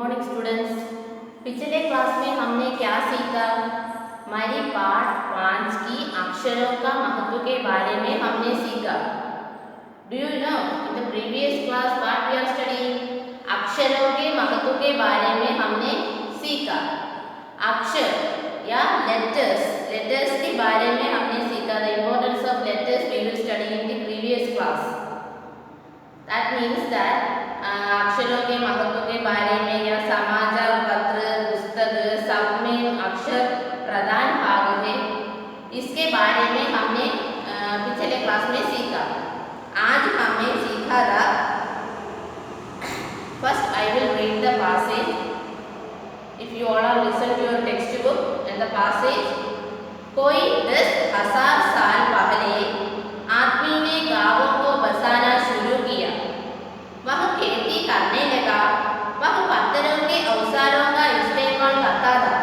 Morning students. पिछले class में हमने क्या सीखा? हमारी पाठ 5 की अक्षरों का महत्व के बारे में हमने सीखा। Do you know in the previous class what we are studying? अक्षरों के महत्व के बारे में हमने सीखा। अक्षर या लेटर्स के बारे में हमने सीखा। The importance of letters we will study in the previous class. That means that अक्षरों के महत्व के बारे में या समाचार पत्र पुस्तक सब में अक्षर प्रधान भाग है, इसके बारे में हमने पिछले क्लास में सीखा। आज हमने सीखा था, first I will read the passage. If you all are listen to your textbook and the passage. कोई 10,000 साल पहले आदमी ने गांवों को बसाना शुरू किया। वह खेती करने लगा। वह पत्थरों के औजारों का इस्तेमाल करता था।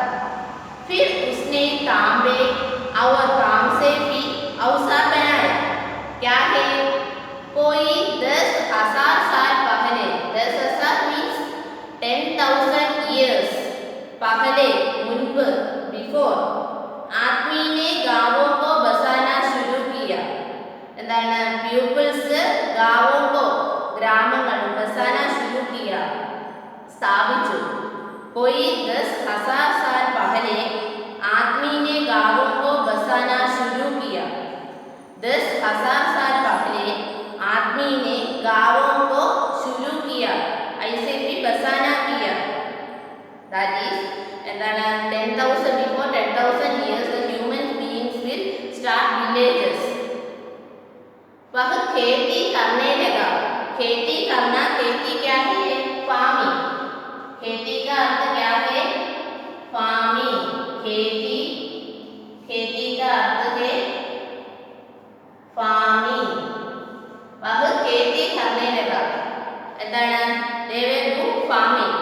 फिर उसने तांबे और तांबे भी औजार बनाए। क्या है? कोई 10,000 साल पहले, 10,000 मीन्स 10,000 years पहले, मुൻप, बिफोर, आदमी ने गांवों को बसाना शुरू किया। എന്താണ്? പീപ്പിൾസ് गांवों को, ग्रामങ്ങൾ बसाना शुरू किया, स्थापिച്ചു। कोई 10,000 साल पहले आदमी ने गांवों को बसाना शुरू किया। 10,000 साल पहले आदमी ने गांवों को शुरू किया, ऐसे भी बसाना किया। That is, എന്താണ്? 10,000 before 10,000 years the human beings will start villages. वह खेती करने लगा। खेती करना, खेती क्या है? फार्मिंग। खेती का अर्थ क्या है? फार्मिंग। खेती का अर्थ है फार्मिंग। वह खेती करने लगा। എന്താണ്? they will do farming,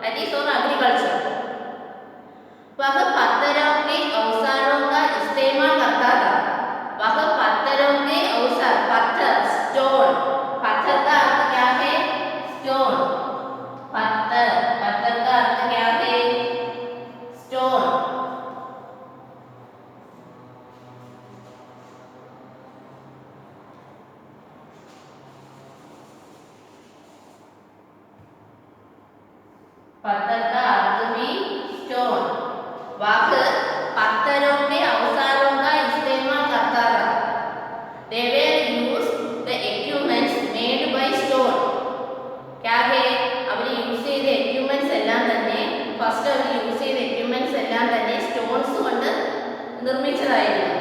that is for agriculture. वह पत्थरों के औजारों का इस्तेमाल करता था। वह पत्थरों के औजार, पत्थर, स्टोन, पत्थर का अर्थ क्या है? स्टोन। पत्थर का अर्थ क्या है? स्टोन। पत्थर का अर्थ भी स्टोन। वह पत्थरों के औजारों का इस्तेमाल करता था। They were used the equipments made by stone. क्या है? അവർ യൂസ് ചെയ്ത equipments എല്ലാം തന്നെ, ഫസ്റ്റ് അവർ യൂസ് ചെയ്ത equipments എല്ലാം തന്നെ സ്റ്റോൺസ് കൊണ്ട് നിർമ്മിച്ചതായിരുന്നു।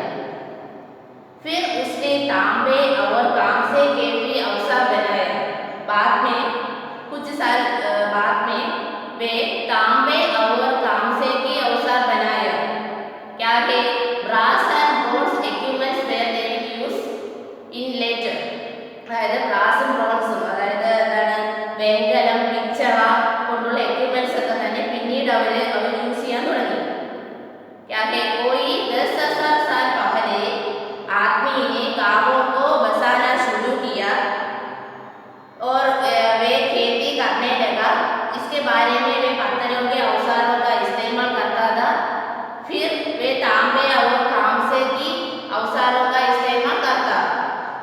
फिर उसने तांबे और कांसे के भी औजार बनाए। बाद में कुछ साल बाद में वे तांबे और कांसे के औजार बनाया। क्या है? brass and bronze equipments were they used in later. അതായത് ബ്രാസും ബ്രോൺസും, അതായത് എന്താണ്, വെങ്കലം, പിച്ചള കൊണ്ടുള്ള എക്യുപ്മെന്റ്സ് ഒക്കെ തന്നെ പിന്നീട് അവർ യൂസ് ചെയ്യാൻ തുടങ്ങി। क्या है? कोई 10,000 साल पहले आदमी ने गांवों को बसाना शुरू किया और वे खेती करने लगा। इसके बारे में वे पत्थरों के औजारों का इस्तेमाल करता था। फिर वे तांबे और कांसे की औजारों का इस्तेमाल करता।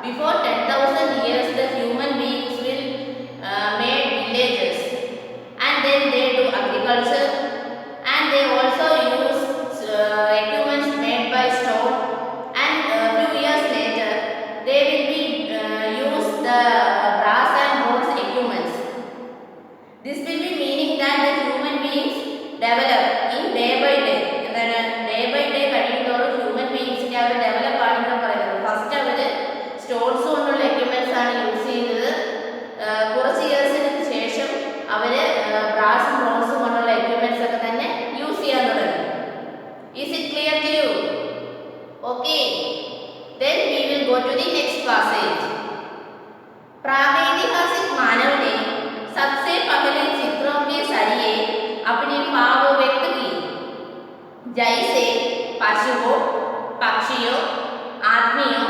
Before 10,000 years the human beings will made villages and then they do agriculture and they also use equipments made by stone, and few years later they will be use the brass and bronze equipments. This will be meaning that the human beings develop in day by day. Day by day കഴിയുന്നതോറും human ബീങ്സിനെ അവർ develop ആണെന്ന് പറയുന്നത്. First അവർ stones കൊണ്ടുള്ള equipments ആണ് use ചെയ്തത്. കുറച്ച് ഇയേഴ്സിന് ശേഷം അവർ ബ്രാസും ബ്രോൺസും കൊണ്ടുള്ള എക്യുപ്മെന്റ്സ് ഒക്കെ തന്നെ യൂസ് ചെയ്യാൻ തുടങ്ങി. Is it clear to you? Okay. Then we will go to the next passage. प्रागैतिहासिक मानव ने सबसे पहले चित्रों के जरिए अपनी भाव व्यक्त की, जैसे पशुओं, पक्षियों, आदमियों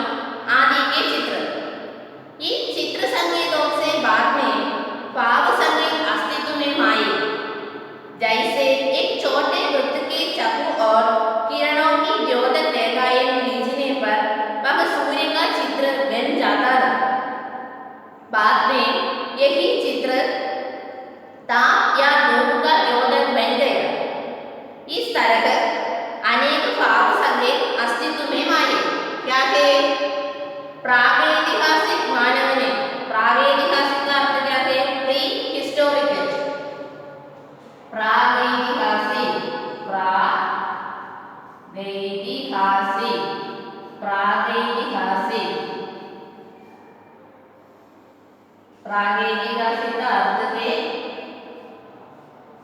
आदि के चित्र। इन चित्र संकेतों से बाद में भाव संकेत अस्तित्व में आए।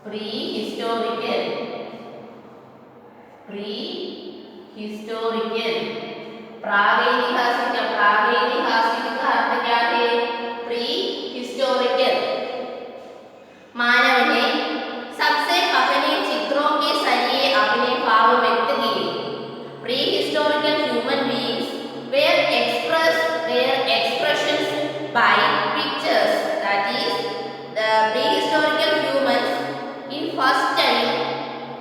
प्री हिस्टोरिकल प्रागैतिहासिक का अर्थ क्या है? Pre historical. मानव ने सबसे पहले चित्रों के जरिए अपने भाव व्यक्त किए। Pre historical human beings were expressed their expressions by pictures. That is, the prehistorical humans in first time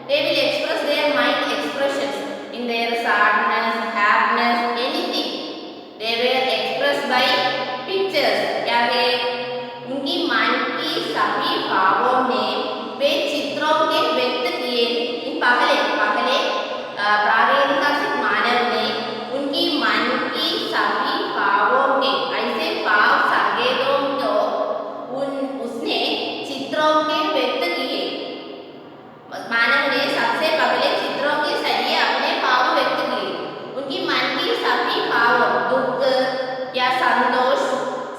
they will express their mind expressions in their sadness, happiness, anything. They were expressed by pictures. क्या है? उनकी मन की सभी भावों में वे चित्रों के व्यक्त किए। पहले प्रागैतिहासिक मानव ने उनकी मन की सभी भावों के ऐसे भाव संकेतों को उसने चित्रों के व्यक्त किए। मानव ने सबसे पहले चित्रों के जरिए अपने भाव व्यक्त किए। उनकी मन की सभी भाव, दुख या संतोष,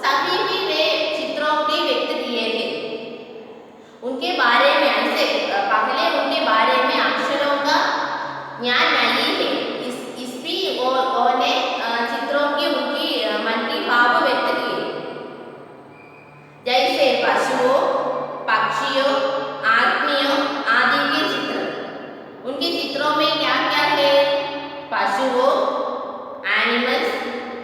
सभी भी वे चित्रों के व्यक्त किए थे। उनके बारे में ऐसे पहले उनके बारे में अक्षरों का ज्ञान नहीं है, इस भी उन्होंने चित्रों की उनकी मन की भाव व्यक्त किए। जैसे पशुओं, पक्षियों, आदमियों आदि के चित्र। उनके चित्रों में क्या क्या है? पशुओं, एनिमल्स,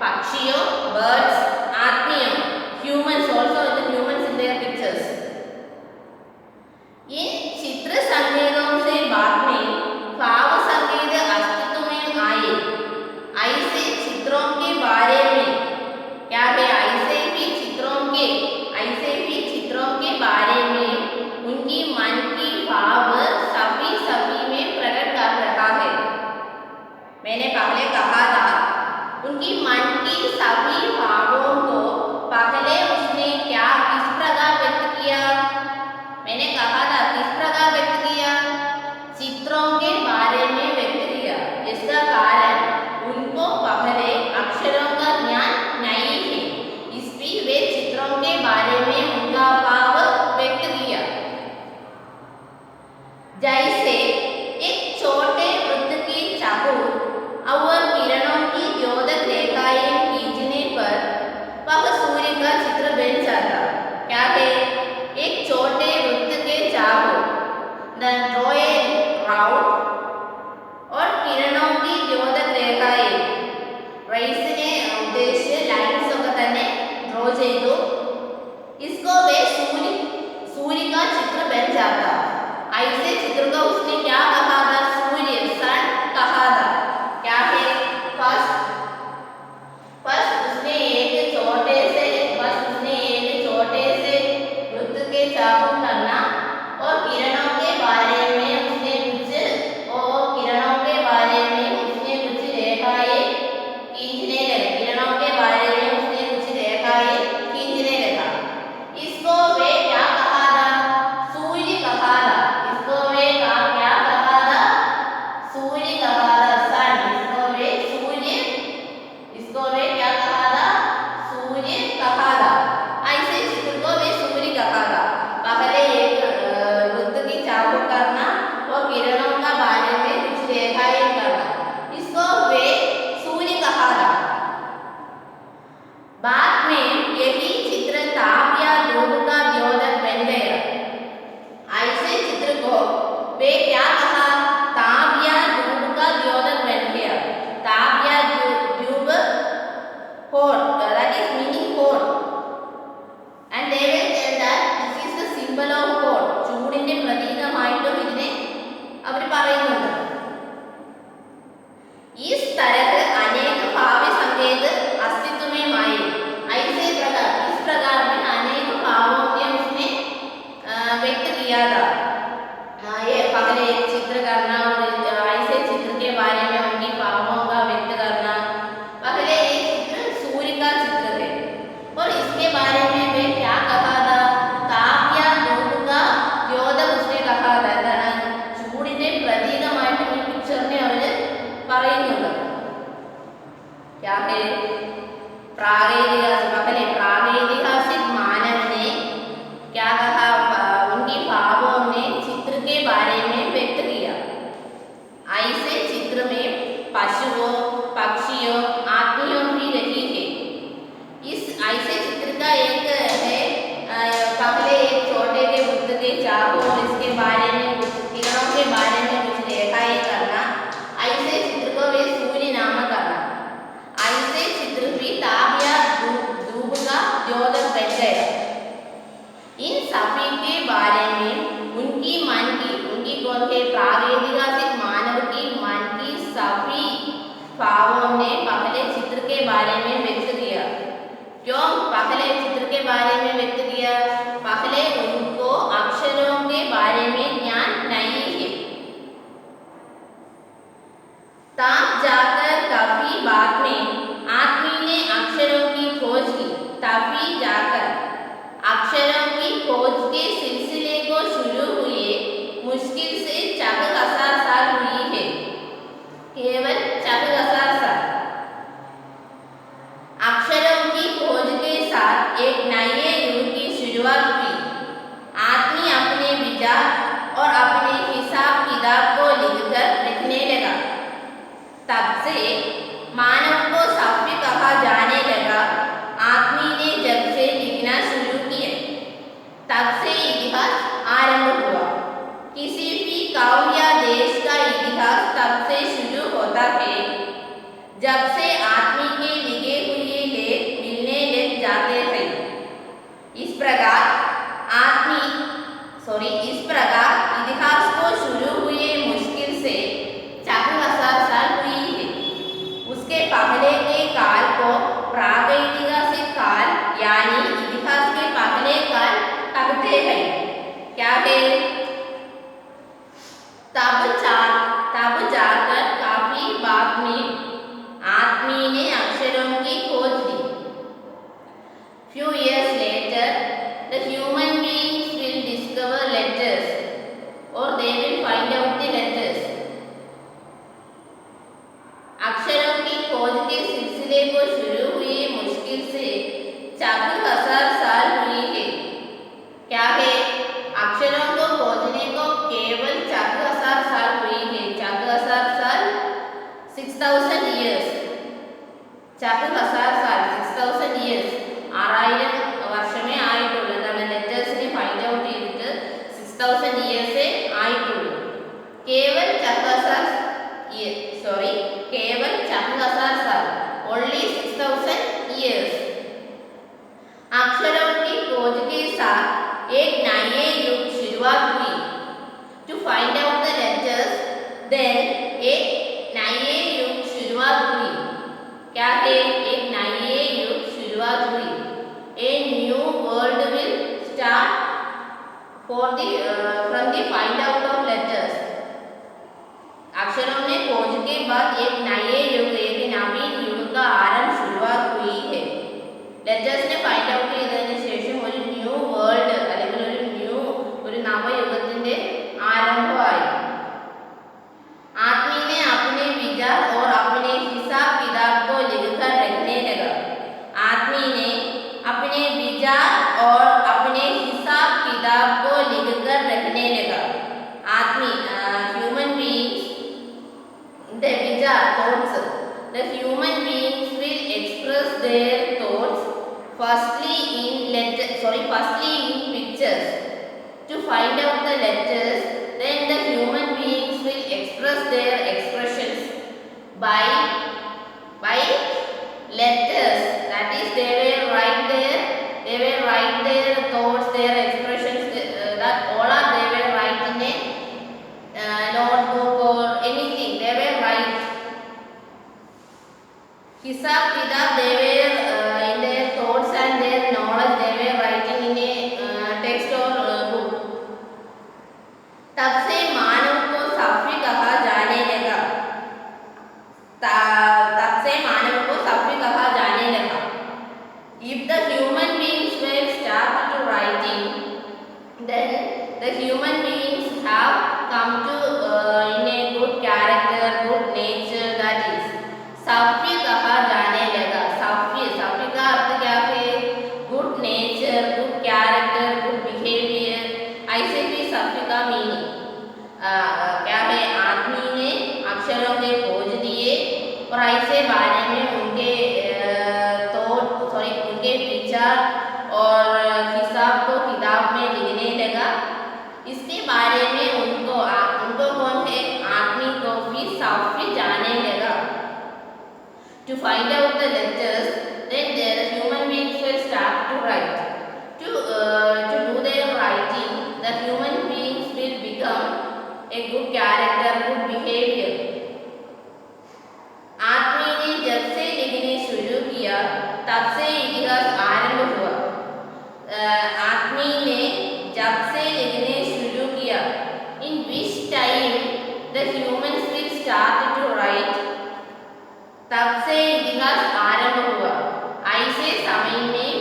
पक्षियों, बर्ड्स, आदमियों, humans, also the humans in their pictures. ये चित्र संकेतों से बाद में भाव संकेत अस्तित्व में आए। ऐसे चित्रों के बारे में क्या है? ऐसे भी चित्रों के बारे में उनकी मन की भाव सभी में प्रकट कर रहा है। मैंने पहले कहा था उनकी मन की सभी भावों को पहले उसने किस प्रकार व्यक्त किया? मैंने कहा था किस प्रकार व्यक्त किया? चित्रों के बारे में व्यक्त किया। इसका कारण उनको पहले अक्षरों का ज्ञान नहीं है, इसलिए वे चित्रों के बारे में उनका भाव व्यक्त किया। जैसे एक छोटे वृत्त की चाकू और किरणों की द्योतक रेखाएं खींचने पर वह सूर्य का चित्र बन जाता। क्या है? एक छोटे वृत्त के चाकू ड्रॉ ए राउंड और किरणों की द्योतक रेखाएं റൈസിനെ ഉദ്ദേശിച്ച് ലൈൻസ് ഒക്കെ തന്നെ ഡ്രോ ചെയ്തു. इसको वे सूर्य का चित्र बन जाता। ऐसे चित्र को उसने क्या कहा था? सूर्य, सन कहा था। क्या है? फर्स्ट उसने एक छोटे से वृत्त के चाकू करना और किरणों के बारे में उसने कुछ रेखाएं खींचने लगा। इसको वे क्या कहा था? सूर्य कहा था। इसको वे क्या कहा जब से आदमी के लिखे हुए लेख मिलने लग जाते हैं। इस प्रकार इतिहास को शुरू हुए मुश्किल से 4000 साल हुई है। उसके पहले के काल को प्रागैतिहासिक काल यानी इतिहास के पहले काल कहते हैं। क्या है? तब जाकर काफी बाद में आदमी ने अक्षरों की खोज दी। Few years later, the human beings will discover letters, or they will find out the letters. अक्षरों की खोज के सिलसिले को शुरू हुई मुश्किल से 4000 साल हुई है। क्या है? अक्षरों को खोजने को केवल 4000 साल हुई है। 4000 साल 6000 years. 4000 साल 6000 years. 6000 വർഷമേ ആയിട്ടുള്ളൂ. എന്താണ് ലെറ്റേഴ്സിനെ ഫൈൻഡ് ഔട്ട് ചെയ്തിട്ട് 6000 ഇയേഴ്സേ ആയിട്ടുള്ളൂ. കേവൽ 4000 साल, only 6000 years. अक्षरों की खोज के साथ एक नए युग शुरुआत हुई. To find out the letters, then एक नए युग शुरुआत हुई. क्या है? एक नए युग शुरुआत हुई. A new world will start from the find out of letters. अक्षरों में खोज के बाद एक नए युग, एक नवीन युग का आरंभ शुरुआत हुई है. ലെറ്റേഴ്സ് ने ഫൈൻഡ് ഔട്ട് ചെയ്തതിനു ശേഷം ഒരു ന്യൂ വേൾഡ് അല്ലെങ്കിൽ ഒരു നവയുഗത്തിന്റെ ആരംഭമായി. आदमी ने अपने विचार और अपने हिसाब किताब को लिखकर रखने लगा. आदमी ने अपने विचार और अपने हिसाब किताब को लिखकर रखने लगा. आदमी human beings, the विचार thoughts, the human beings will express their thoughts firstly in pictures. To find out the letters, then the human beings will express their expressions by letters. That is, they will write their thoughts, their expressions, that all are they will write in a notebook or anything. They will write. Hisab kitab, they will in their thoughts and their knowledge, they were writing in a text or book. तब से मानव को सफ़ी कहा जाने लगा. तब से मानव को सफ़ी कहा जाने लगा. If the human beings were start to writing, then the human beings have come to in a good character, good nature. That is, Safi कहा जाने लगा. सफ़ी का अर्थ क्या है? Good nature, good character, good behaviour. ऐसे भी सफ़ी का मीनिंग क्या है? आदमी ने अक्षरों के खोज दिए और ऐसे बारे में उनके विचार और हिसाब को किताब में लिखने लगा. इसके बारे में उनको कौन है? आदमी को भी सफ़ी जाने लगा. To find out the letters, then the human beings will start to write. To do their writing, the human beings will become a good character, good behavior. आदमी ने जब से लिखने शुरू किया तब से इतिहास आरंभ हुआ. आदमी ने जब से लिखने शुरू किया, in which time the humans will start to write, तब से इतिहास आरंभ हुआ. ऐसे समय में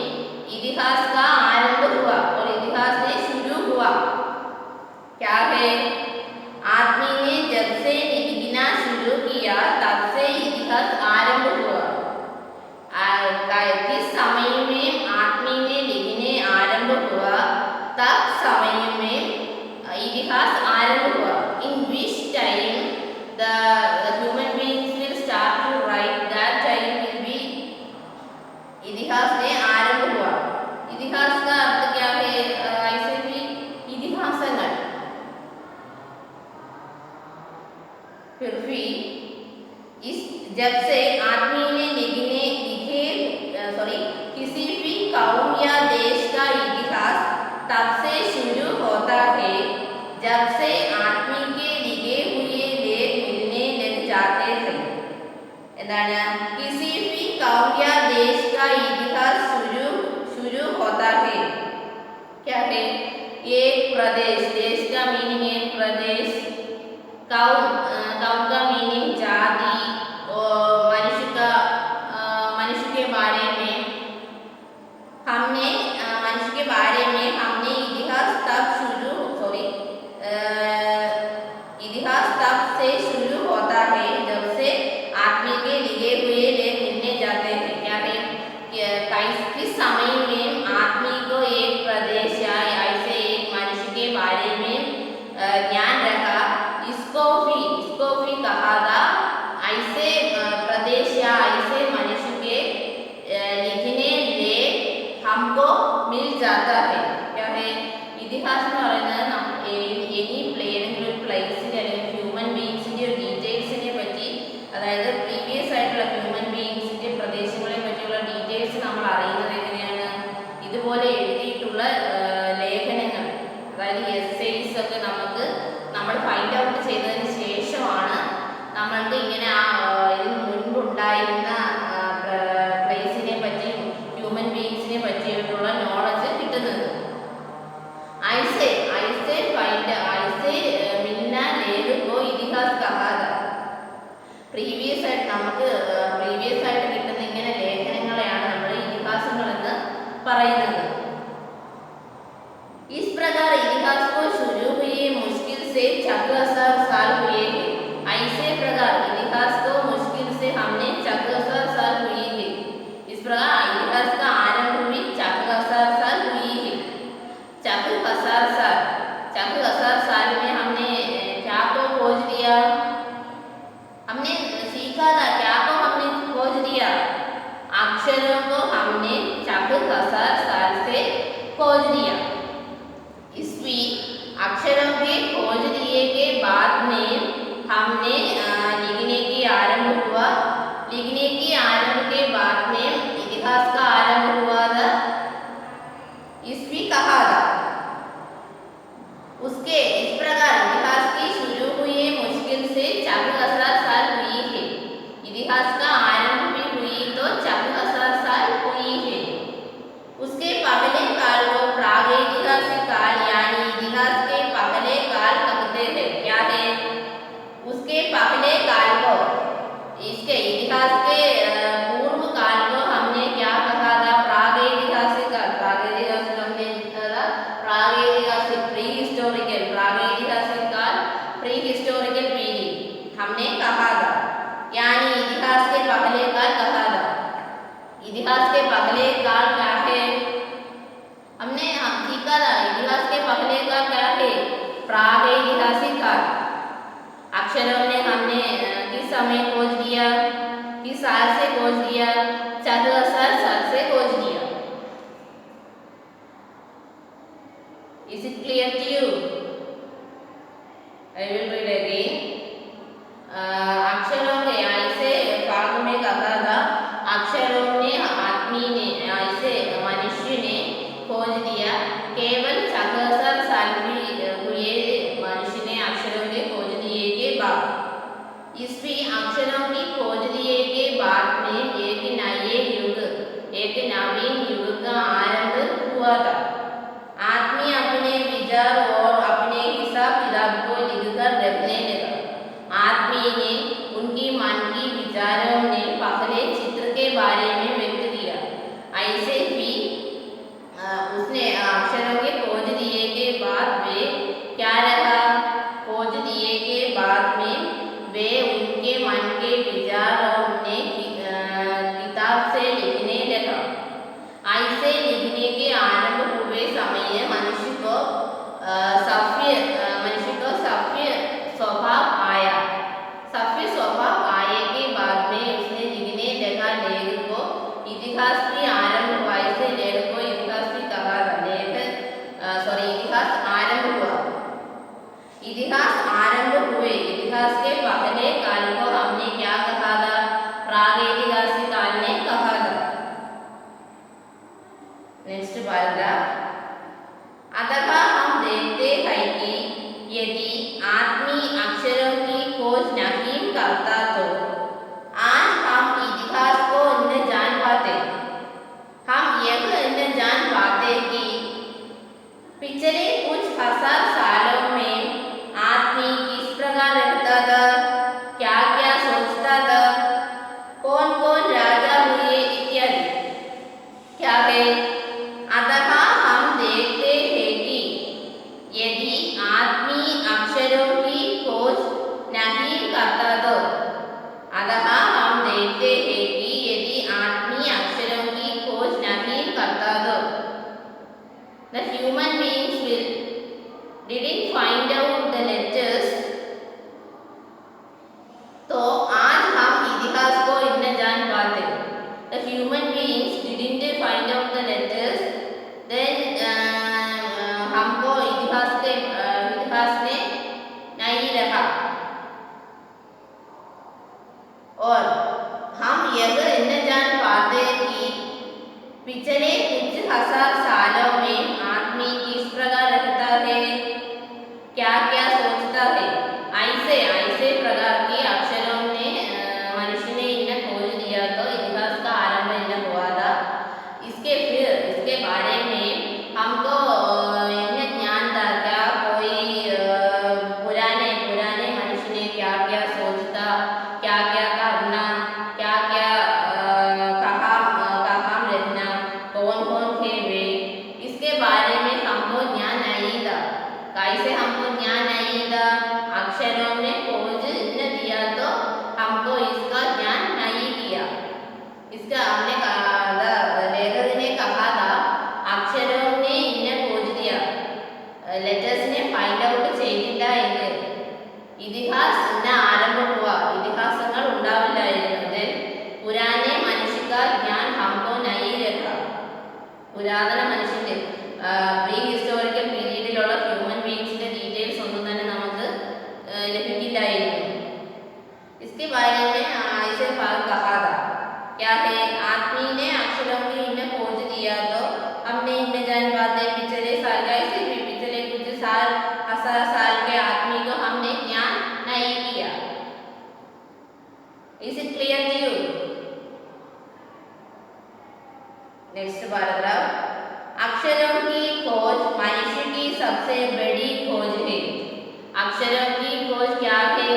इतिहास का आरंभ हुआ और इतिहास ने शुरू हुआ. क्या है? आदमी ने जब से लिखना शुरू किया तब से इतिहास आरंभ हुआ. किस समय में आदमी ने लिखने आरंभ हुआ, तब समय में इतिहास आरंभ हुआ. In which time the human beings will start to write, that time will be इतिहास ने आरंभ हुआ. इतिहास का अर्थ क्या है? ऐसे भी इतिहासंगल. फिर भी जब से जब से आदमी के लिखे हुए लेख मिलने लग जाते थे। എന്താണ്? किसी भी कौम या देश का इतिहास शुरू होता है। क्या है? एक प्रदेश, देश का मीनिंग एक प्रदेश, कौम का मीनिंग जाति और मनुष्य के बारे में हमने इतिहास तब से शुरू होता है जब से आदमी के लिए हुए लेख मिलने जाते हैं। क्या है? किस समय में आदमी को एक प्रदेश या ऐसे एक मनुष्य के बारे में ज्ञान रखा, इसको भी कहा था ऐसे प्रदेश या ऐसे मनुष्य के लिखने लेख हमको मिल जाता है। क्या है? ഇതിഹാസം എന്ന് പറയുന്നത് ഏതെങ്കിലും പ്ലേസിൻ്റെ അല്ലെങ്കിൽ ഹ്യൂമൻ ബീയിങ്സിൻ്റെ ഡീറ്റെയിൽസിനെ പറ്റി, അതായത് പ്രീവിയസ് ആയിട്ടുള്ള ഹ്യൂമൻ ബീയിങ്സിൻ്റെ പ്രദേശങ്ങളെ പറ്റിയുള്ള ഡീറ്റെയിൽസ് നമ്മൾ അറിയുന്നത് എങ്ങനെയാണ്? ഇതുപോലെ എഴുതിയിട്ടുള്ള ലേഖനങ്ങൾ, അതായത് എസ്സേയ്സ് ഒക്കെ നമ്മൾ ഫൈൻഡ് ഔട്ട് ചെയ്തതിന് ശേഷമാണ് നമ്മൾക്ക് ഇങ്ങനെ ഇതിന് മുൻപുണ്ടായിരുന്ന പ്ലേസിനെ പറ്റിയും ഹ്യൂമൻ ബീയിങ്സിനെ പറ്റിയിട്ടുള്ള നോളജ് കിട്ടുന്നത്. ऐसे मिलना लेख को ഇതിഹാസ് कहा था. പ്രീവിയസ് ആയിട്ട് കിട്ടുന്ന ഇങ്ങനെ ലേഖനങ്ങളെയാണ് നമ്മൾ ഇതിഹാസങ്ങൾ എന്ന് പറയുന്നത്. इस प्रकार इतिहास को शुरू हुए मुश्किल से 7000 साल हुए हैं. ऐसे प्रकार इतिहास को मुश्किल से हमने 7000 साल हुए हैं. इस प्रकार इतिहास का आरंभ हुई 7000 साल हुई है. 7000 साल में हमने क्या को खोज दिया? हमने सीखा था क्या को हमने खोज दिया? अक्षरों को हमने 7000 साल से खोज दिया. ईस्वी अक्षरों के खोज दिए के बाद में हमने लिखने की आरंभ हुआ. लिखने की आरंभ के बाद में इतिहास का आरंभ हुआ था. ईस्वी कहा था. उसके इस प्रकार इतिहास की शुरू हुई मुश्किल से 4000 साल हुई है. इतिहास का आरंभ भी हुई तो 4000 साल हुई है. उसके पहले काल को प्रागैतिहासिक काल यानी इतिहास के पहले काल कहते हैं. क्या है? उसके पहले काल को, इसके इतिहास के पूर्व काल को हमने क्या कहा था? प्रागैतिहासिक काल. प्रागैतिहासिक हमने प्रागैतिहासिक प्रागैतिहासिक काल, प्री हिस्टोरिकल पीरियड हमने कहा था. यानी इतिहास के पहले काल कहा था. इतिहास के पहले काल क्या है? हमने सीखा था. इतिहास के पहले काल क्या है? प्रागैतिहासिक काल. अक्षरों ने हमने किस समय खोज दिया? किस साल से खोज दिया? 4000 साल से खोज दिया. Is it clear to you? I will read again. अक्षरों के ऐसे भाग में कहा था, अक्षरों ने आदमी ने ऐसे मनुष्य ने खोज दिया. केवल 4000 साल हुए मनुष्य ने अक्षरों के खोज दिए के बाद. ईस्वी अक्षरों की खोज दिए के बाद में एक नवीन युग का आरंभ हुआ था. आदमी अपने विचार और अपने हिसाब किताब को लिखकर रखने लगा. आदमी ने उनकी मन की विचारों ने पहले चित्र के बारे में व्यक्त किया. ऐसे भी उसने अक्षरों के खोज दिए के बाद वे क्या रहा? खोज दिए के बाद में वे उनके मन के विचारों ने किताब से लिखने लगा. didn't find out the letters, तो आज हम इतिहास को न जान पाते. The human beings didn't find out the letters, then हमको इतिहास ने नहीं रखा. और हम यह न जान पाते कि पिछले कुछ हजार सालों में आदमी किस प्रकार रहता है, क्या क्या सोचता है. ऐसे प्रकार के अक्षरों ने मनुष्य ने इन्हें खोज दिया तो इतिहास का आरंभ इन्हें हुआ था. इसके बारे में हमको इन्हें ज्ञान था क्या, कोई पुराने मनुष्य ने क्या क्या सोचता, क्या क्या करना, क्या क्या कहाँ रहना, कौन थे वे, इसके बारे में हमको ज्ञान नहीं था. कैसे हमको ज्ञान नहीं था, अक्षरों ने खोज न दिया तो हमको इसका ज्ञान नहीं किया. इसका हमने लेखक ने कहा था अक्षरों ने इन्हें खोज दिया, ലെറ്റേഴ്സിനെ ഫൈൻഡ് ഔട്ട് ചെയ്തില്ല എങ്കിൽ ഇതിഹാസ് ഇന്ന ആരംഭം हुआ, ഇതിഹാസങ്ങൾ ഉണ്ടാവില്ലായിരുന്നു. പുരാനെ മനുഷ്യ का ज्ञान हमको नहीं रखा. പുരാതന മനുഷ്യന്റെ പ്രീ ഹിസ്റ്റോറിക്കൽ പീരീഡിലുള്ള ഹ്യൂമൻ ബീങ്സിന്റെ ഡീറ്റെയിൽസ് ഒന്നും തന്നെ നമുക്ക് ലഭിക്കില്ലായിരുന്നു. इसके बारे में ऐसे कहा था क्या है, आदमी ने अक्षरों की इन्हें खोज दिया तो हमने इन्हें जान पाते. पिछले साल कैसे भी पिछले कुछ हजार साल के आदमी को हमने ज्ञान नहीं किया. Is it clear to you? Next paragraph. अक्षरों की खोज मनुष्य की सबसे बड़ी खोज है. अक्षरों की खोज क्या है,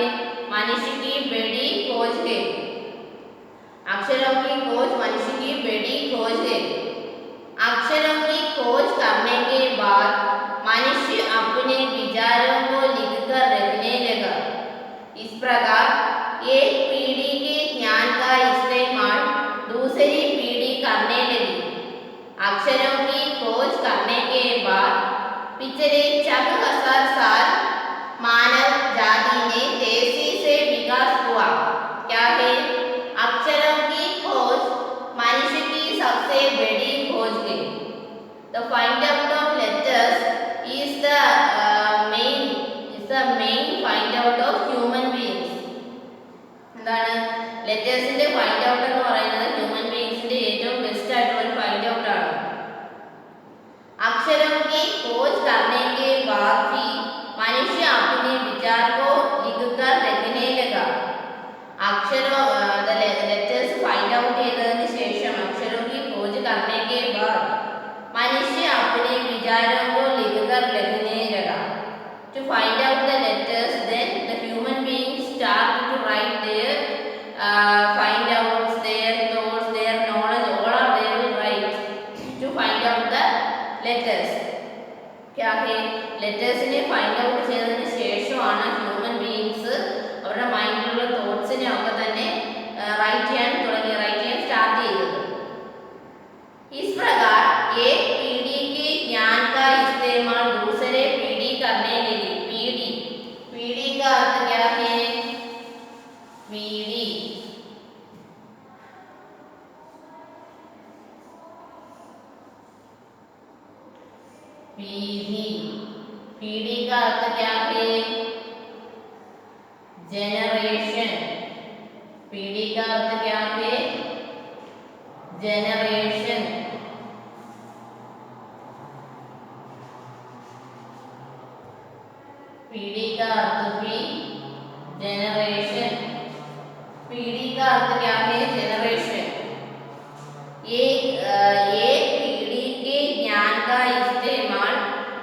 मनुष्य की बड़ी खोज है. अक्षरों की खोज मनुष्य की बड़ी खोज है. अक्षरों की खोज करने के बाद मनुष्य अपने विचारों को लिखकर रखने लगा. इस प्रकार एक पीढ़ी के ज्ञान का इस्तेमाल दूसरी पीढ़ी करने लगी. अक्षरों की खोज करने के बाद पिछले 4000 साल मानव जाति ने तेजी से विकास हुआ. क्या है, अक्षरों की खोज मनुष्य की सबसे बड़ी खोज है. The find out of letters is the main find out of human beings. എന്താണ് ലെറ്റേഴ്സിന്റെ ഫൈൻഡ് ഔട്ട് എന്ന് പറയുന്നത് ഹ്യൂമൻ ബീങ്സിന്റെ ഏറ്റവും ബെസ്റ്റ് ആയിട്ടുള്ള ഒരു ഫൈൻഡ് ഔട്ട് ആണ്. अक्षरों की खोज करने के बाद भी मनुष्य अपने विचार को लिखकर रखने लगा. अक्षरों लेटर्स फाइंड आउट ചെയ്തതിനു ശേഷം अक्षरों की खोज करने के बाद मनुष्य अपने विचारों को लिखकर रखने लगा. To find out the letters, then the human beings start to write their find outs, their thoughts, their knowledge, all are they will write to find out the letters. क्या है, ലെറ്റേഴ്സിനെ ഫൈൻഡ് ഔട്ട് ചെയ്തതിന് ശേഷമാണ് human beings അവരുടെ മൈൻഡിലുള്ള തോട്ട്സിനെ ഒക്കെ തന്നെ right ചെയ്യാൻ start ചെയ്തത്. इस प्रकार एक पीढ़ी के ज्ञान का इस्तेमाल दूसरे पीढ़ी करने लगी. पीढ़ी का अर्थ क्या है, पीढ़ी. पीढ़ी का अर्थ क्या है, जनरेशन. पीढ़ी का अर्थ क्या है, जनरेशन. पीढ़ी का अर्थ भी जनरेशन. पीढ़ी का अर्थ क्या है, जनरेशन. एक पीढ़ी के ज्ञान का इस्तेमाल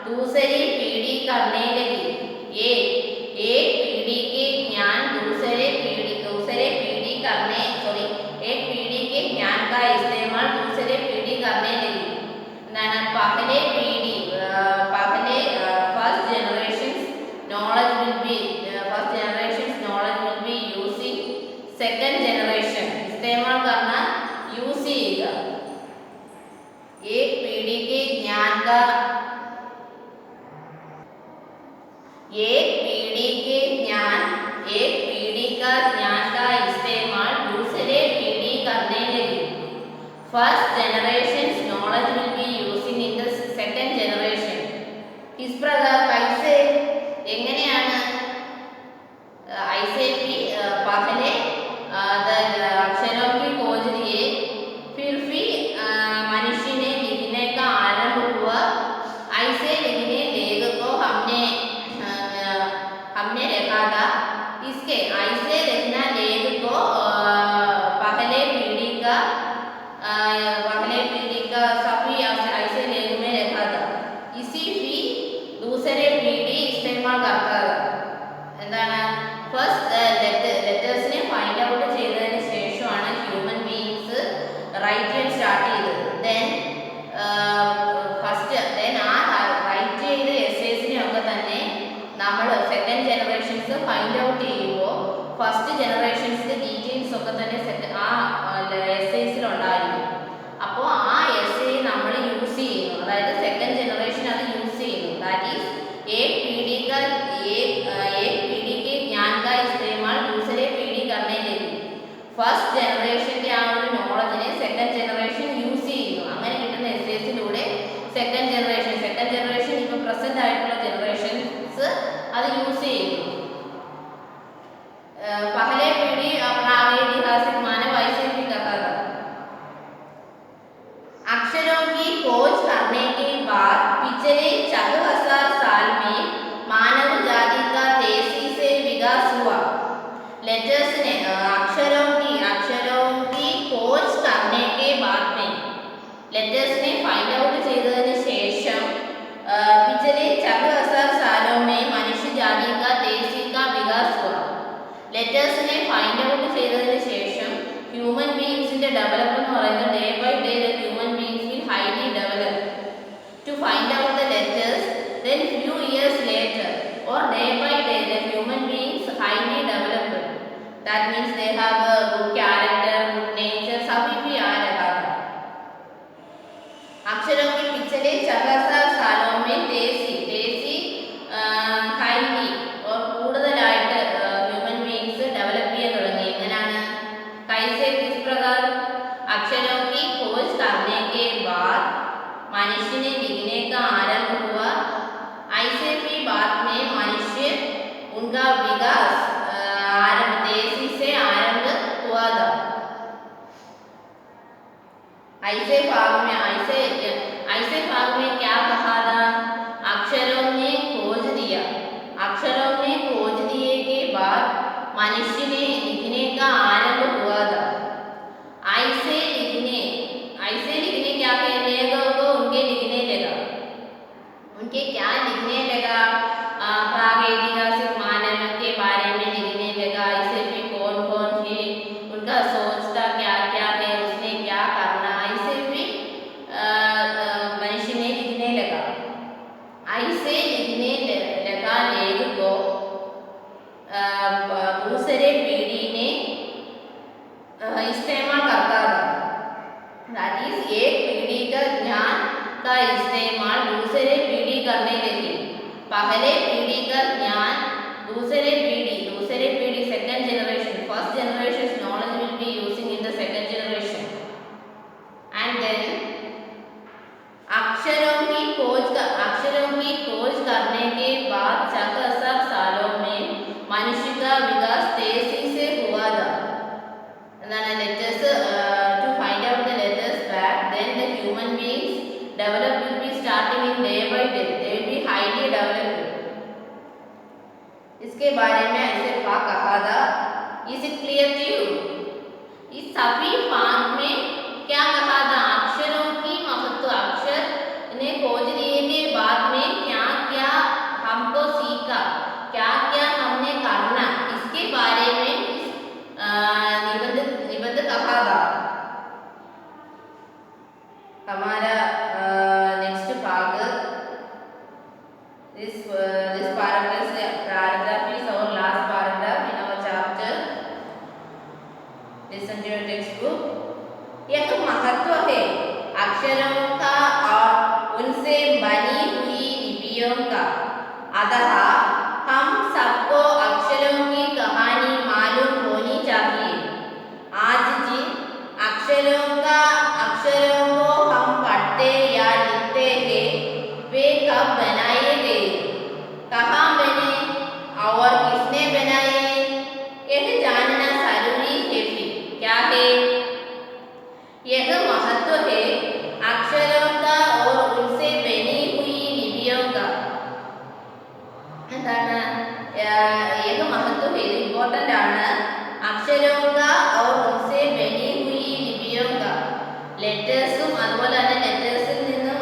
दूसरी पीढ़ी करने लगी. एक पीढ़ी के ज्ञान दूसरे पीढ़ी करने एक पीढ़ी के ज्ञान का इस्तेमाल दूसरे पीढ़ी करने लगी. पहले पीढ़ी first generation knowledge will be using second generation. इस्तेमाल करना यूज ചെയ്യുക. एक पीढ़ी के ज्ञान का एक पीढ़ी के ज्ञान एक पीढ़ी का ज्ञान का इस्तेमाल दूसरे पीढ़ी करने लगी. First generation's knowledge will be using in the second generation. इस प्रकार कैसे എങ്ങനെയാണ് ऐसे भी पहले अक्षरों की खोज लिए फिर भी मनुष्य ने लिखने का आरंभ हुआ. ऐसे लिखने लेख को हमने लिखा था. इसके ऐसे लिखना लेख को पहले पीढ़ी का सभी ऐसे लेख में लिखा था. इसी भी दूसरे पीढ़ी इस्तेमाल करता था. എന്താണ് ഫസ്റ്റ് ലെറ്റേഴ്സിനെ ഫൈൻഡ് ഔട്ട് ചെയ്തതിന് ശേഷമാണ് ഹ്യൂമൻ ബീയിങ്സ് റൈറ്റ് ചെയ്യാൻ സ്റ്റാർട്ട് ചെയ്തത്. ആ റൈറ്റ് ചെയ്ത എസ്സേസിനെ ഒക്കെ തന്നെ നമ്മൾ സെക്കൻഡ് ജനറേഷൻസ് ഫൈൻഡ് ഔട്ട് ചെയ്യുമ്പോൾ ഫസ്റ്റ് ജനറേഷൻസിന്റെ ഡീറ്റെയിൽസ് ഒക്കെ തന്നെ ആ എസ്സേസിലുണ്ടായിരിക്കും. അപ്പോൾ ആ എസ്സേ നമ്മൾ യൂസ് ചെയ്യുന്നു, അതായത് സെക്കൻഡ് ജനറേഷൻ അത് യൂസ് ചെയ്യുന്നു. ദാറ്റ് ഈസ് एक पीढ़ी के ज्ञान का इस्तेमाल दूसरे पीढ़ी करने लगी. ഫസ്റ്റ് ജനറേഷന്റെ ആ ഒരു നോളജിനെ സെക്കൻഡ് ജനറേഷൻ യൂസ് ചെയ്യുന്നു. അങ്ങനെ കിട്ടുന്ന എസ്സേസിലൂടെ സെക്കൻഡ് ജനറേഷൻ ഇപ്പോൾ പ്രസന്റ് ആയിട്ടുള്ള ജനറേഷൻസ് അത് യൂസ് ചെയ്യുന്നു. पहले पीढ़ी अपना ऐतिहासिक मानव ऐसे भी कहा था. अक्षरों की खोज करने के बाद पिछले 4000 साल में मानव जाति का तेजी से विकास हुआ. लेटर्स ने अक्षरों की खोज करने के बाद में लेटर्स ने फाइंड आउट ചെയ്തതിന് ശേഷം पिछले 4000 सालों में मनुष्य जाति का तेजी का विकास हुआ. लेटर्स ने फाइंड आउट ചെയ്തതിന് ശേഷം ഹ്യൂമൻ ബീയിങ്സിന്റെ ഡെവലപ്മെന്റ് എന്ന് പറയുന്നത് day by day the human beings will highly develop. To find out the letters, then few years later or day by day the human beings highly developed. That means they have a good character, good nature, सभी भी आ रहा है. अक्षरों के पिछले 4000 सालों में तेजी highly और കൂടുതലായിട്ട് human beings develop ചെയ്യാൻ തുടങ്ങി. എങ്ങനെയാണ് कैसे किस प्रकार अक्षरों की खोज करने के बाद मनुष्य ने लिखने का आरंभ हुआ. ऐसे भी बाद में मनुष्य उनका विकास तेजी से आरंभ हुआ था. ऐसे भाग में क्या कहा था? अक्षरों ने खोज दिए के बाद मनुष्य ने लिखने का आरंभ हुआ था. ऐसे लिखने क्या कहने लगा उनको? उनके लिखने लगा. उनके क्या लिखने लगा? प्रागैतिहासिक मानव के बारे में लिखने लगा. ऐसे भी कौन है, उनका सोचता क्या है, उसने क्या करना, ऐसे भी मनुष्य ने लिखने लगा. ऐसे लिखने लगा लेख को दूसरे पीढ़ी ने इस्तेमाल करता था. दैट इज एक पीढ़ी का ज्ञान का इस्तेमाल दूसरे पीढ़ी करने लगी. पहले पीढ़ी का ज्ञान दूसरे पीढ़ी second generation. First generation knowledge will be using in the second generation. And then अक्षरों की खोज करने के बाद 4000 सालों में मनुष्य का विकास तेजी से हुआ था. Letters to find out the letters back, then the human beings develop will be starting in day by day. They will be highly developed. इसके बारे में ऐसे कहा था. Is it clear to you? इस सभी भाग में क्या कहा था? अक्षरों की महत्व. अक्षर ने खोज दिए के बाद में क्या क्या हमको सीखा, क्या क्या हमने करना, इसके बारे में निबंध कहा था. हमारा नेक्स्ट भाग this paragraph is our last paragraph in our chapter. Listen to your textbook. यह महत्व है एक महत्व है, इम्पोर्टेंट ആണ്. അക്ഷരോं का और उनसे बनी हुई लिपियों का, ലെറ്റേഴ്സും അതുപോലെ തന്നെ ലെറ്റേഴ്സിൽ നിന്നും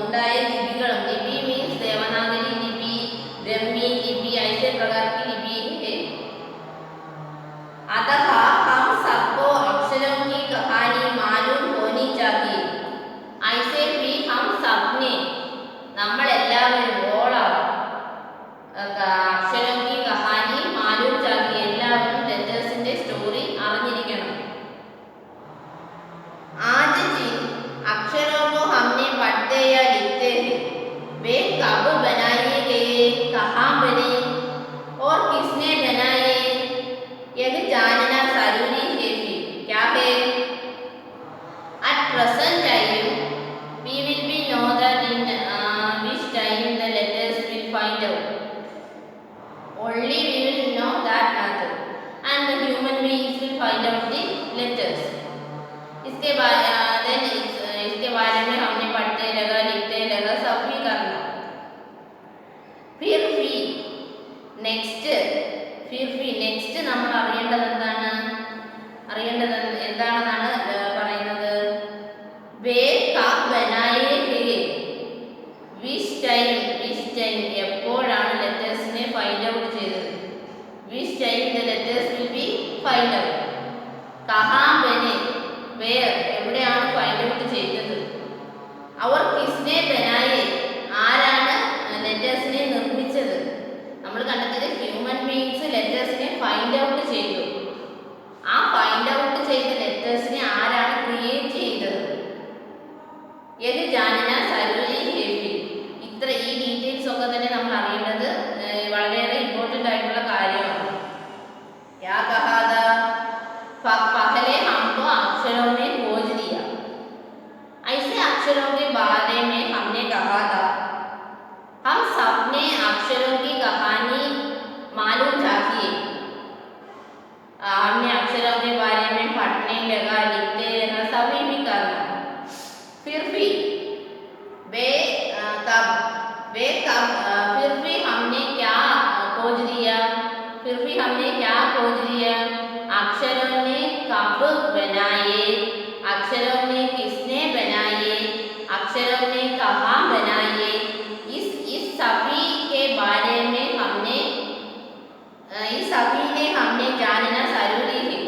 ഉണ്ടായ ലിപികളും. लिपि मीन्स देवनागरी लिपि, ब्राह्मी लिपि, ऐसे प्रकार की लिपि है. अतः हम सबको अक्षरों की कहानी मालूम होनी चाहिए. ऐसे भी हम सबने, നമ്മളെല്ലാവരും അക്ഷരം की कहानी मालूम चाहिए, എല്ലാവരും ലെറ്റേഴ്സിന്റെ സ്റ്റോറി അറിഞ്ഞിരിക്കണം. आज जिन अक्षरों को हमने पढ़ते या लिखते हैं वे कब बनाए गए, कहाँ बने और किसने बनाए, यह जानना जरूरी है. क्या है? At present time we will be know that in which time the letters will find out. Only we will know that matter and the human beings will find out the letters. इसके बारे में हमने पढ़ते लगा, लिखते लगा, सब भी करना. फिर भी നെക്സ്റ്റ് നമ്മൾ അറിയേണ്ടത് എന്താണെന്നാണ് പറയുന്നത്. വേ കബ് ബനായേ ഹേ, വിച്ച് ടൈം എപ്പോഴാണ് ലെറ്റേഴ്സിനെ ഫൈൻഡ് ഔട്ട് ചെയ്തത്. Which time the letters will be find out. കഹാ ബനെ, വേർ എവിടെയാണ് ഫൈൻഡ് ഔട്ട് ചെയ്തത്. അവർ കിസ്നെ ബനായേ, ആരാണ് ലെറ്റേഴ്സിനെ നിർമ്മിച്ചത്. നമ്മൾ കണ്ടത് ഹ്യൂമൻ ബീങ്സ് ലെറ്റേഴ്സിനെ ഫൈൻഡ് ഔട്ട് ചെയ്തു. ആ ഫൈൻഡ് ഔട്ട് ചെയ്ത ലെറ്റേഴ്സിനെ ആരാണ് ക്രിയേറ്റ് ചെയ്തത്. ഏത് ജാനന സരൂരി ഹേവി. ഈ ഡീറ്റെയിൽസ് ഒക്കെ തന്നെ നമ്മൾ അറിയേണ്ടത് വളരെയേറെ ഇമ്പോർട്ടൻ്റ് ആയിട്ടുള്ള കാര്യമാണ്. क्या कहा था? पहले हमको अक्षरों में खोज दिया. ऐसे अक्षरों के बारे में हमने कहा था. हम सबने अक्षरों की कहानी मालूम चाहिए. हमने अक्षरों के बारे में पढ़ने लगा, लिखते लगा, सभी भी करना. फिर भी फिर भी हमने क्या खोज दिया. अक्षरों ने कब बनाए, अक्षरों ने किसने बनाए, अक्षरों ने कहाँ बनाए, इस सभी के बारे में हमने जानना जरूरी है.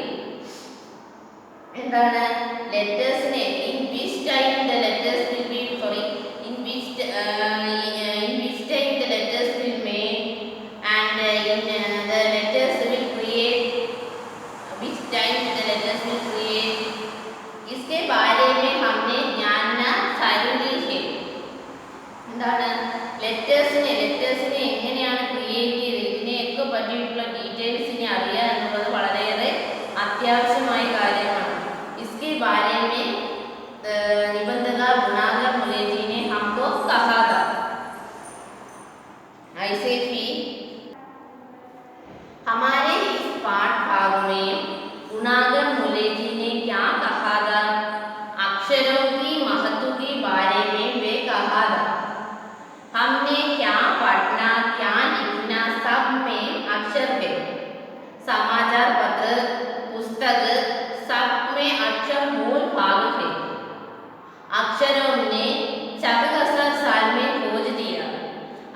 എന്താണ് ലെറ്റേഴ്സിനെ in which time the letters will be in which time the letters will made and the letters will create, which time the letters will create, इसके बारे में हमने जानना जरूरी है. എന്താണ് ലെറ്റേഴ്സിനെ എങ്ങനെയാണ് ക്രിയേറ്റ് ചെയ്തത്, ഇതിനെയൊക്കെ പറ്റിയിട്ടുള്ള ഡീറ്റെയിൽസിനെ അറിയുക എന്നുള്ളത് വളരെയേറെ അത്യാവശ്യമായ കാര്യമാണ്. इसके बारे में निबंधका गुणागर मुलेजी ने हमको कहा था. ऐसे भी हमारे इस पाठ भाग में गुणागर मुलेजी ने क्या कहा था. अक्षरों की महत्व के बारे में वे कहा था. हमने क्या पढ़ना, क्या लिखना, सब में अक्षर है. समाचार पत्र, पुस्तक, सब में अक्षर मूल भाग है. अक्षरों ने 14 साल में खोज दिया.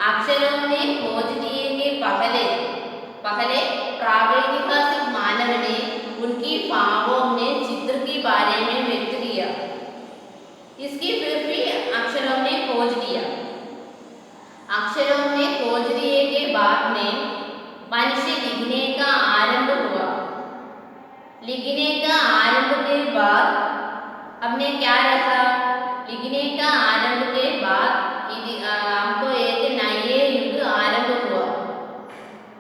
अक्षरों ने खोज दिए के पहले प्रागैतिहासिक मानव ने उनकी भावों ने चित्र के बारे में व्यक्त किया. इसकी फिर भी अक्षरों ने खोज दिया. अक्षरों ने खोज दिए के बाद में मनुष्य लिखने का आरंभ हुआ. लिखने का आरंभ के बाद हमने क्या रखा. लिखने का आरंभ के बाद हमको एक नए युग आरंभ हुआ.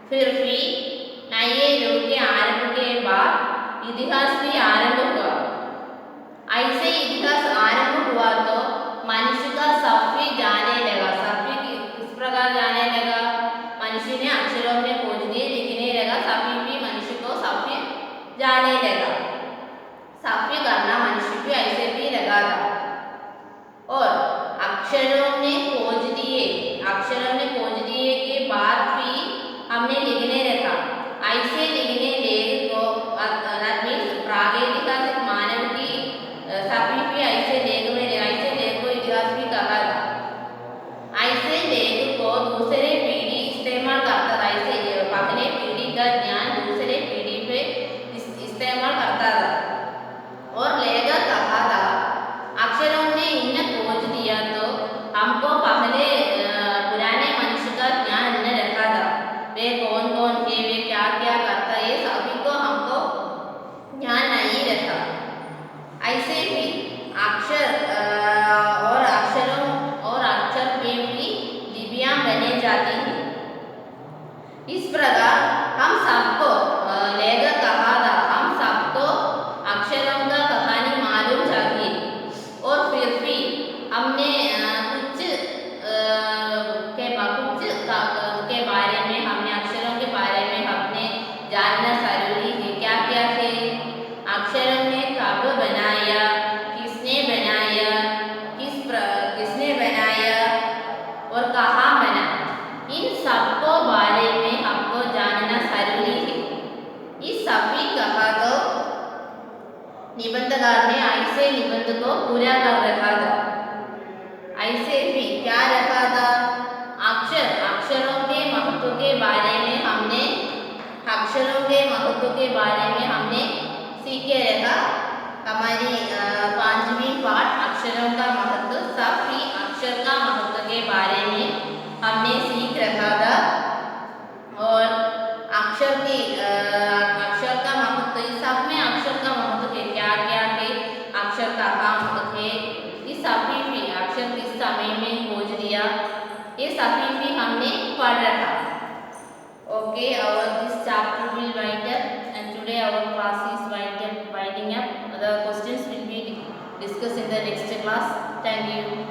फिर भी नए युग के आरंभ के बाद इतिहास भी आरंभ हुआ. ऐसे इतिहास आरंभ हुआ तो मनुष्य का सफ़ी जाने लगा. सफ़ी किस प्रकार जाने लगा. मनुष्य ने अक्षरों में खोज दिए, लिखने लगा, सफ़ी भी मनुष्य को सफ़ी जाने लगा. सफ़ी करना मनुष्य भी ऐसे भी लगा था. और अक्षरों ने खोज दिए के बाद भी हमने इस प्रकार हम सबको लेखक कहा था, हम सबको अक्षरों का कहानी मालूम चाहिए और फिर भी हमने कुछ के बारे में, हमने अक्षरों के बारे में हमने जानना जरूरी है। क्या क्या है? अक्षरों ने कब बनाया, किसने बनाया, किसने बनाया और कहाँ बना, इन सबको बारे में हमको जानना जरूरी है। इस सभी कहा तो निबंधकार ने ऐसे निबंध को पूरा कर रखा था। ऐसे भी क्या रखा था? अक्षरों के महत्व के बारे में हमने सीखे रखा। हमारी 5वीं पाठ अक्षरों का महत्व, सभी अक्षर का महत्व के बारे में हमने सीख रखा था। और अक्षर का महत्व, इस सब में अक्षर का महत्व है, क्या क्या है, अक्षर का महत्व है, इस सभी भी अक्षर किस समय में खोज दिया, ये सभी भी हमने पढ़ रखा। Okay, this chapter will wind up, and today our class is winding up. The questions will be discussed in the next class. Thank you.